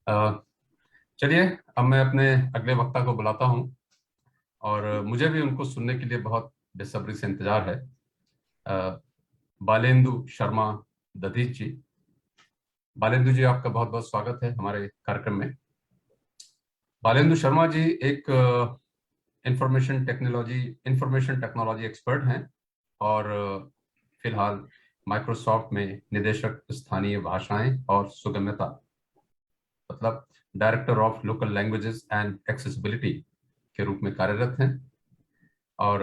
अ, चलिए, अब मैं अपने अगले वक्ता को बुलाता हूं और मुझे भी उनको सुनने के लिए बहुत बेसब्री से इंतजार है। अ, बालेंदु शर्मा दधीच जी। बालेंदु जी, आपका बहुत बहुत स्वागत है हमारे कार्यक्रम में। बालेंदु शर्मा जी एक इंफॉर्मेशन टेक्नोलॉजी एक्सपर्ट हैं और फिलहाल माइक्रोसॉफ्ट में निदेशक स्थानीय भाषाएं और सुगम्यता, मतलब director of local languages and accessibility के रूप में कार्यरत हैं। और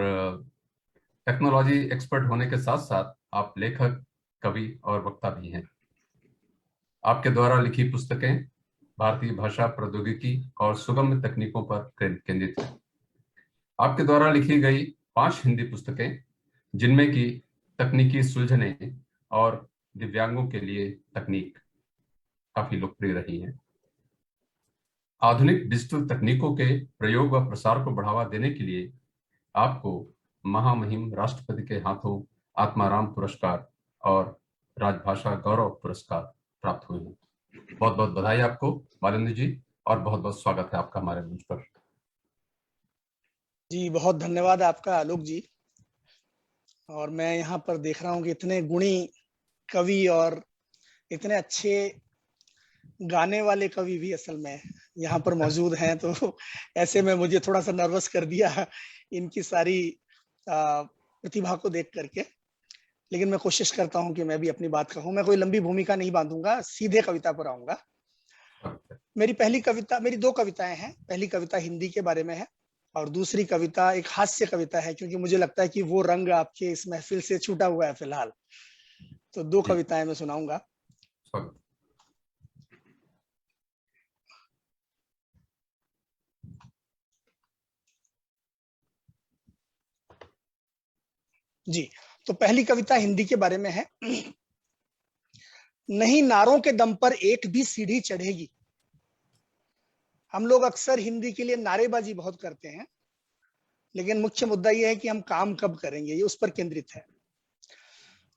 टेक्नोलॉजी एक्सपर्ट होने के साथ साथ आप लेखक, कवि और वक्ता भी हैं। आपके द्वारा लिखी पुस्तकें भारतीय भाषा प्रौद्योगिकी और सुगम तकनीकों पर केंद्रित हैं। आपके द्वारा लिखी गई 5 हिंदी पुस्तकें, जिनमें की तकनीकी सुलझने और दिव्यांगों के लिए तकनीक, काफी लोकप्रिय रही हैं। आधुनिक डिजिटल तकनीकों के प्रयोग व प्रसार को बढ़ावा देने के लिए आपको महामहिम राष्ट्रपति के हाथों आत्माराम पुरस्कार और राजभाषा गौरव पुरस्कार प्राप्त हुए हैं। बहुत बहुत बधाई आपको बालेंद्र जी, और बहुत बहुत स्वागत है आपका हमारे मंच पर। जी, बहुत धन्यवाद आपका आलोक जी। और मैं यहाँ पर देख रहा हूँ कि इतने गुणी कवि और इतने अच्छे गाने वाले कवि भी असल में यहाँ पर मौजूद हैं, तो ऐसे में मुझे थोड़ा सा नर्वस कर दिया इनकी सारी प्रतिभा को देख करके। लेकिन मैं कोशिश करता हूँ कि मैं भी अपनी बात कहूँ। मैं कोई लंबी भूमिका नहीं बांधूंगा, सीधे कविता पर आऊंगा। मेरी 2 कविताएं हैं। पहली कविता हिंदी के बारे में है और दूसरी कविता एक हास्य कविता है, क्योंकि मुझे लगता है कि वो रंग आपके इस महफिल से छूटा हुआ है फिलहाल। तो 2 कविताएं मैं सुनाऊंगा। जी, तो पहली कविता हिंदी के बारे में है। नहीं नारों के दम पर एक भी सीढ़ी चढ़ेगी। हम लोग अक्सर हिंदी के लिए नारेबाजी बहुत करते हैं, लेकिन मुख्य मुद्दा यह है कि हम काम कब करेंगे, ये उस पर केंद्रित है।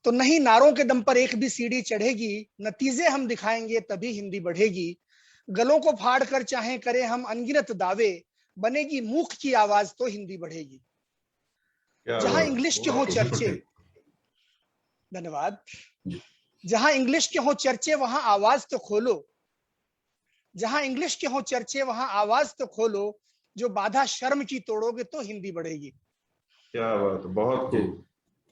तो नहीं नारों के दम पर एक भी सीढ़ी चढ़ेगी, नतीजे हम दिखाएंगे तभी हिंदी बढ़ेगी। गलों को फाड़ कर चाहे करें हम अनगिनत दावे, बनेगी मूक की आवाज तो हिंदी बढ़ेगी। जहां इंग्लिश के हो चर्चे, धन्यवाद, जहां इंग्लिश के हो चर्चे वहां आवाज तो खोलो। जहां इंग्लिश के हो चर्चे वहां आवाज तो खोलो। जो बाधा शर्म की तोड़ोगे तो हिंदी बढ़ेगी। क्या बात, बहुत खूब।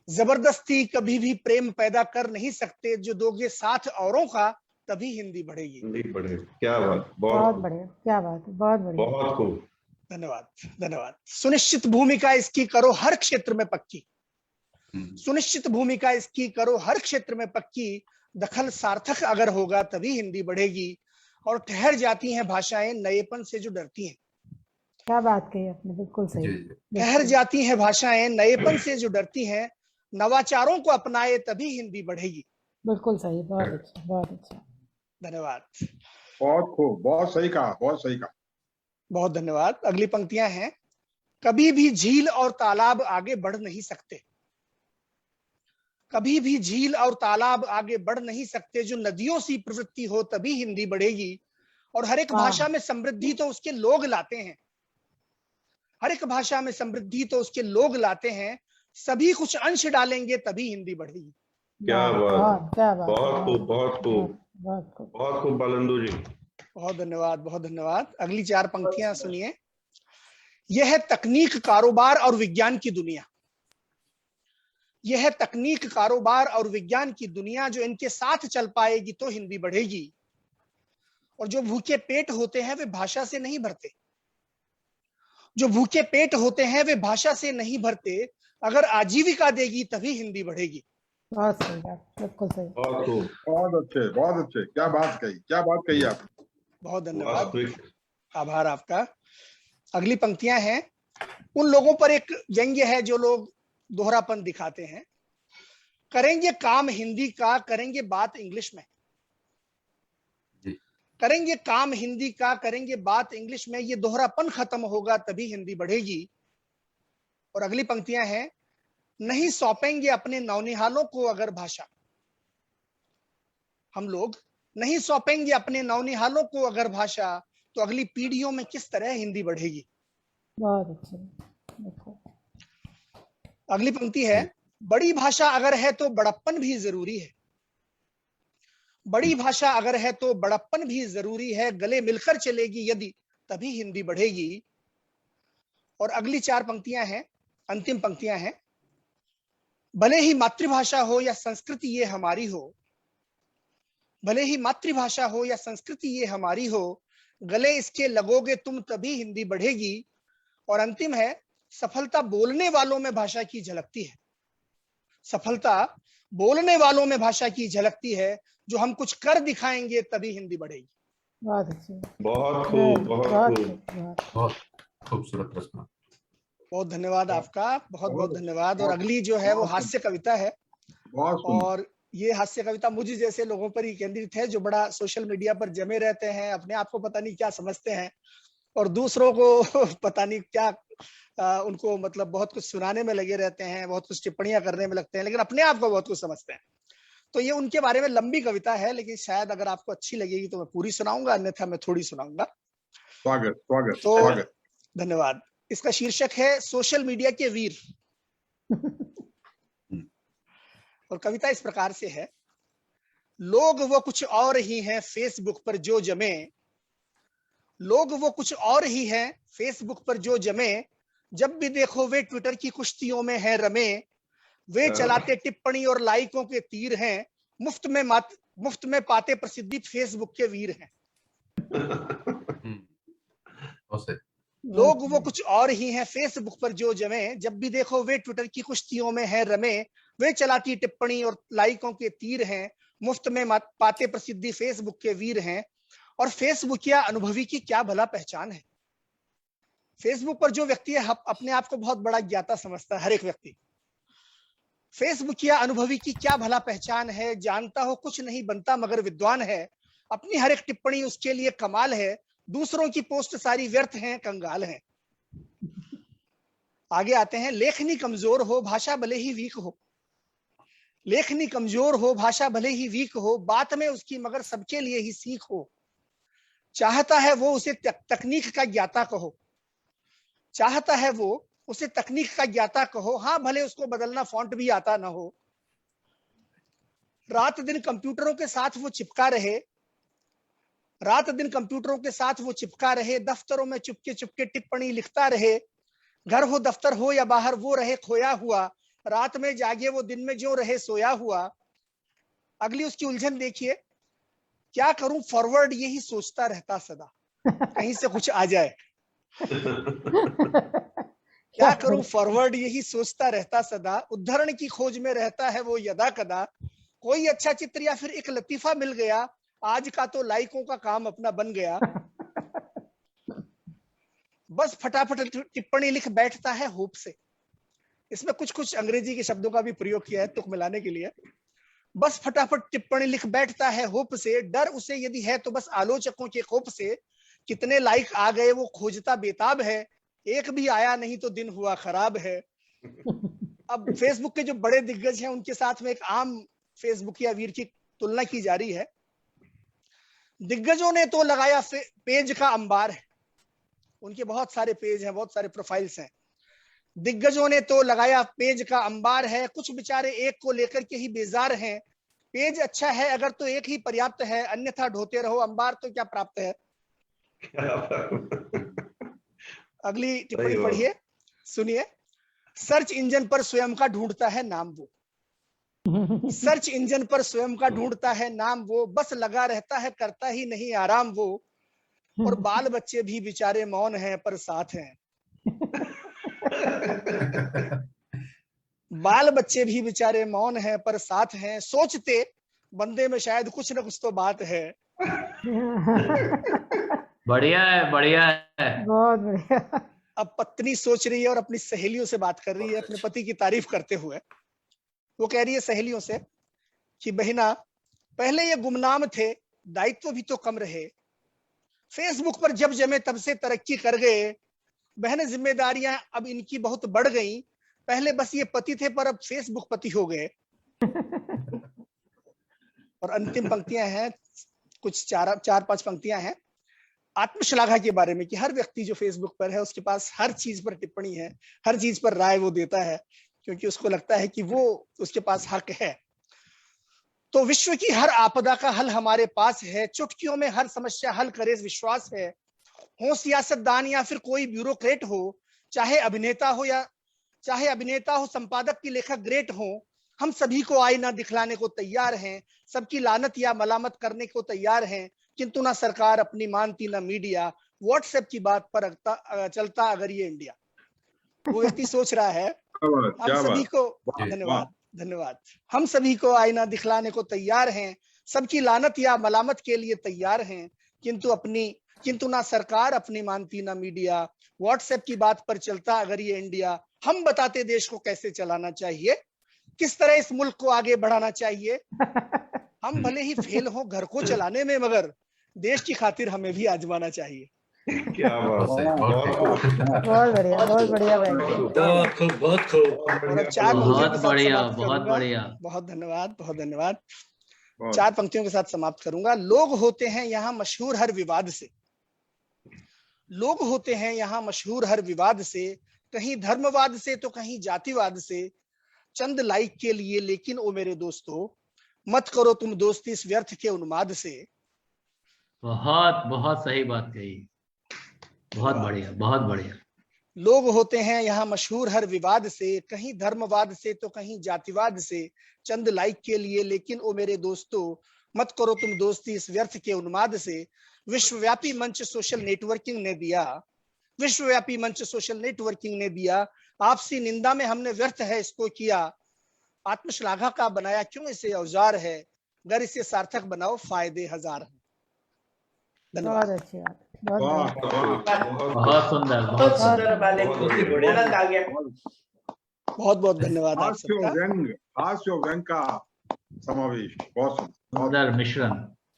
जबरदस्ती कभी भी प्रेम पैदा कर नहीं सकते, जो दोगे साथ औरों का तभी हिंदी बढ़ेगी। हिंदी बढ़ेगी। क्या बात, बहुत बढ़िया, क्या बात, बहुत बढ़िया, बहुत खूब। धन्यवाद, धन्यवाद। सुनिश्चित भूमिका इसकी करो हर क्षेत्र में पक्की। सुनिश्चित भूमिका इसकी करो हर क्षेत्र में पक्की। दखल सार्थक अगर होगा तभी हिंदी बढ़ेगी। और ठहर जाती हैं भाषाएं नएपन से जो डरती हैं। क्या बात कही आपने, बिल्कुल सही। ठहर जाती हैं भाषाएं नएपन से जो डरती हैं। नवाचारों को अपनाए तभी हिंदी बढ़ेगी। बिल्कुल सही, बहुत अच्छा, बहुत अच्छा। धन्यवाद, बहुत खूब, बहुत सही कहा, बहुत सही कहा। बहुत धन्यवाद। अगली पंक्तियां हैं। कभी भी झील और तालाब आगे बढ़ नहीं सकते। कभी भी झील और तालाब आगे बढ़ नहीं सकते। जो नदियों सी प्रवृत्ति हो तभी हिंदी बढ़ेगी। और हर एक भाषा में समृद्धि तो उसके लोग लाते हैं। हर एक भाषा में समृद्धि तो उसके लोग लाते हैं। सभी कुछ अंश डालेंगे तभी हिंदी बढ़ेगी। क्या बात, क्या बात, बहुत खूब, बहुत खूब, बहुत खूब, बहुत खूब बालेंदु जी। बहुत धन्यवाद, बहुत धन्यवाद। अगली 4 पंक्तियां सुनिए। यह है तकनीक, कारोबार और विज्ञान की दुनिया। यह है तकनीक, कारोबार और विज्ञान की दुनिया। जो इनके साथ चल पाएगी तो हिंदी बढ़ेगी। और जो भूखे पेट होते हैं वे भाषा से नहीं भरते। जो भूखे पेट होते हैं वे भाषा से नहीं भरते। अगर आजीविका देगी तभी हिंदी बढ़ेगी। बहुत सही बात, बिल्कुल सही। बहुत खूब, बहुत अच्छे, बहुत अच्छे। क्या बात कही, क्या बात कही आप। बहुत धन्यवाद, वास्तविक। आभार आपका। अगली पंक्तियां हैं। उन लोगों पर एक व्यंग्य है जो लोग दोहरापन दिखाते हैं। करेंगे काम हिंदी का, करेंगे बात इंग्लिश में। करेंगे काम हिंदी का, करेंगे बात इंग्लिश में। ये दोहरापन खत्म होगा तभी हिंदी बढ़ेगी। और अगली पंक्तियां हैं। नहीं सौंपेंगे अपने नौनिहालों को अगर भाषा। हम लोग नहीं सौंपेंगे अपने नौनिहालों को अगर भाषा, तो अगली पीढ़ियों में किस तरह हिंदी बढ़ेगी। बहुत अच्छे। देखो, अगली पंक्ति है, बड़ी भाषा अगर है तो बड़प्पन भी जरूरी है। बड़ी भाषा अगर है तो बड़प्पन भी जरूरी है, गले मिलकर चलेगी यदि तभी हिंदी बढ़ेगी। और अगली 4 पंक्तियां हैं, अंतिम पंक्तियां हैं, भले ही मातृभाषा हो या संस्कृति ये हमारी हो, भले ही मातृभाषा हो या संस्कृति ये हमारी हो, गले इसके लगोगे तुम तभी हिंदी बढ़ेगी। और अंतिम है, सफलता बोलने वालों में भाषा की झलकती है। सफलता बोलने वालों में भाषा की झलकती है, जो हम कुछ कर दिखाएंगे तभी हिंदी बढ़ेगी। बहुत अच्छे। बहुत खूब, बहुत बहुत खूब। खूब, बहुत बहुत खूबसूरत रचना। बहुत धन्यवाद आपका, बहुत बहुत धन्यवाद। और बहुत- अगली जो है वो बहुत- हास्य कविता है, बहुत सुंदर। और ये हास्य कविता मुझे जैसे लोगों पर ही केंद्रित है, जो बड़ा सोशल मीडिया पर जमे रहते हैं, अपने आप को पता नहीं क्या समझते हैं, और दूसरों को पता नहीं क्या उनको मतलब बहुत कुछ सुनाने में लगे रहते हैं, बहुत कुछ टिप्पणियां करने में लगते हैं, लेकिन अपने आप को बहुत कुछ समझते हैं। तो ये उनके बारे में लंबी कविता है, लेकिन शायद अगर आपको अच्छी लगेगी तो मैं पूरी सुनाऊंगा, अन्यथा मैं थोड़ी सुनाऊंगा। स्वागत स्वागत तो स्वागत। धन्यवाद। इसका शीर्षक है सोशल मीडिया के वीर। और कविता इस प्रकार से है, लोग वो कुछ और ही हैं फेसबुक पर जो जमे, लोग वो कुछ और ही हैं फेसबुक पर जो जमे, जब भी देखो वे ट्विटर की कुश्तियों में है रमे, वे चलाते टिप्पणी और लाइकों के तीर हैं, मुफ्त में पाते प्रसिद्धि फेसबुक के वीर हैं। लोग वो कुछ और ही हैं फेसबुक पर जो जमे, जब भी देखो वे ट्विटर की कुश्तियों में है रमे, वे चलाती टिप्पणी और लाइकों के तीर हैं, मुफ्त में पाते प्रसिद्धि फेसबुक के वीर हैं। और फेसबुक या अनुभवी की क्या भला पहचान है। फेसबुक पर जो व्यक्ति है अपने आप को बहुत बड़ा ज्ञाता समझता है, हर एक व्यक्ति। फेसबुक या अनुभवी की क्या भला पहचान है, जानता हो कुछ नहीं बनता मगर विद्वान है, अपनी हर एक टिप्पणी उसके लिए कमाल है, दूसरों की पोस्ट सारी व्यर्थ हैं, कंगाल हैं। आगे आते हैं, लेखनी कमजोर हो भाषा भले ही वीक हो, लेखनी कमजोर हो भाषा भले ही वीक हो, बात में उसकी मगर सबके लिए ही सीख हो, चाहता है वो उसे तकनीक का ज्ञाता कहो, चाहता है वो उसे तकनीक का ज्ञाता कहो, हाँ भले उसको बदलना फॉन्ट भी आता ना हो, रात दिन कंप्यूटरों के साथ वो चिपका रहे, रात दिन कंप्यूटरों के साथ वो चिपका रहे, दफ्तरों में चुपके चुपके टिप्पणी लिखता रहे, घर हो दफ्तर हो या बाहर वो रहे खोया हुआ, रात में जागे वो दिन में जो रहे सोया हुआ। अगली उसकी उलझन देखिए, क्या करूं फॉरवर्ड यही सोचता रहता सदा, कहीं से कुछ आ जाए, क्या करूं फॉरवर्ड यही सोचता रहता सदा, उद्धरण की खोज में रहता है वो यदा कदा, कोई अच्छा चित्र या फिर एक लतीफा मिल गया, आज का तो लाइकों का काम अपना बन गया, बस फटाफट टिप्पणी लिख बैठता है होप से। इसमें कुछ कुछ अंग्रेजी के शब्दों का भी प्रयोग किया है तुक मिलाने के लिए। बस फटाफट टिप्पणी लिख बैठता है होप से, डर उसे यदि है तो बस आलोचकों के खौफ से, कितने लाइक आ गए वो खोजता बेताब है, एक भी आया नहीं तो दिन हुआ खराब है। अब फेसबुक के जो बड़े दिग्गज हैं उनके साथ में एक आम फेसबुक या वीर की तुलना की जा रही है। दिग्गजों ने तो लगाया पेज का अंबार है, उनके बहुत सारे पेज हैं, बहुत सारे प्रोफाइल्स हैं। दिग्गजों ने तो लगाया पेज का अंबार है, कुछ बेचारे एक को लेकर के ही बेजार हैं, पेज अच्छा है अगर तो एक ही पर्याप्त है, अन्यथा ढोते रहो अंबार तो क्या प्राप्त है। अगली टिप्पणी पढ़िए, सुनिए, सर्च इंजन पर स्वयं का ढूंढता है नाम वो, सर्च इंजन पर स्वयं का ढूंढता है नाम वो, बस लगा रहता है करता ही नहीं आराम वो, और बाल बच्चे भी बेचारे मौन हैं पर साथ हैं। बाल बच्चे भी बेचारे मौन हैं पर साथ हैं, सोचते बंदे में शायद कुछ न कुछ तो बात है। बढ़िया है, बढ़िया है, बहुत बढ़िया। अब पत्नी सोच रही है और अपनी सहेलियों से बात कर रही है, अपने पति की तारीफ करते हुए। वो कह रही है सहेलियों से कि बहिना, पहले ये गुमनाम थे, दायित्व भी तो कम रहे, फेसबुक पर जब जमे तब से तरक्की कर गए, बहन जिम्मेदारियां अब इनकी बहुत बढ़ गई, पहले बस ये पति थे पर अब फेसबुक पति हो गए। और अंतिम पंक्तियां हैं, कुछ चार पांच पंक्तियां हैं आत्मश्लाघा के बारे में कि हर व्यक्ति जो फेसबुक पर है उसके पास हर चीज पर टिप्पणी है, हर चीज पर राय वो देता है क्योंकि उसको लगता है कि वो उसके पास हक है। तो विश्व की हर आपदा का हल हमारे पास है, चुटकियों में हर समस्या हल करे विश्वास है। हो सियासतदान या फिर कोई ब्यूरोक्रेट हो, चाहे अभिनेता हो संपादक की लेखक ग्रेट हो, हम सभी को आईना दिखलाने को तैयार हैं, सबकी लानत या मलामत करने को तैयार हैं, किंतु ना सरकार अपनी मानती ना मीडिया, व्हाट्सएप की बात पर चलता अगर ये इंडिया। वो व्यक्ति सोच रहा है हम सभी को, धन्यवाद, हम सभी को आईना दिखलाने को तैयार हैं, सबकी लानत या मलामत के लिए तैयार हैं, किंतु ना सरकार अपनी मानती ना मीडिया, व्हाट्सएप की बात पर चलता अगर ये इंडिया। हम बताते देश को कैसे चलाना चाहिए, किस तरह इस मुल्क को आगे बढ़ाना चाहिए। हम भले ही फेल हो घर को चलाने में, मगर देश की खातिर हमें भी आजमाना चाहिए। क्या बात है, बहुत बढ़िया, बहुत बढ़िया भाई। बहुत खूब। और चार पंक्तियों के साथ बढ़िया, समाप्त बहुत करूंगा। बढ़िया। बहुत धन्यवाद। चार पंक्तियों के साथ समाप्त करूंगा। लोग होते हैं यहाँ मशहूर हर विवाद से, लोग होते हैं यहाँ मशहूर हर विवाद से, कहीं धर्मवाद से तो कहीं जातिवाद से, चंद लाइक के लिए लेकिन ओ मेरे दोस्तों मत करो तुम दोस्ती इस व्यर्थ के उन्माद से। बहुत सही बात कही, बहुत बढ़िया। लोग होते हैं यहाँ मशहूर हर विवाद से, कहीं धर्मवाद से तो कहीं जातिवाद से, चंद लाइक के लिए लेकिन ओ मेरे दोस्तों मत करो तुम दोस्ती इस व्यर्थ के उन्माद से। विश्वव्यापी मंच सोशल नेटवर्किंग ने दिया, आपसी निंदा में हमने व्यर्थ है इसको किया। आत्मश्लाघा का बनाया क्यों इसे औजार है, अगर इसे सार्थक बनाओ फायदे हजार हैं। धन्यवाद। बहुत अच्छी बात, बहुत सुंदर। बहुत धन्यवाद आप सबका। हास्य व्यंग का समावेश, बहुत सुंदर मिश्रण।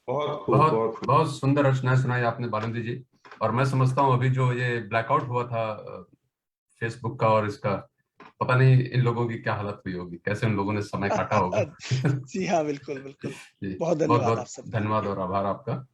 बहुत सुंदर रचनाएं सुनाई आपने बालंदी जी। और मैं समझता हूँ अभी जो ये ब्लैकआउट हुआ था फेसबुक का और इसका, पता नहीं इन लोगों की क्या हालत हुई होगी, कैसे उन लोगों ने समय काटा होगा। जी हाँ, बिल्कुल। जी, बहुत धन्यवाद आप सबका। धन्यवाद और आभार आपका।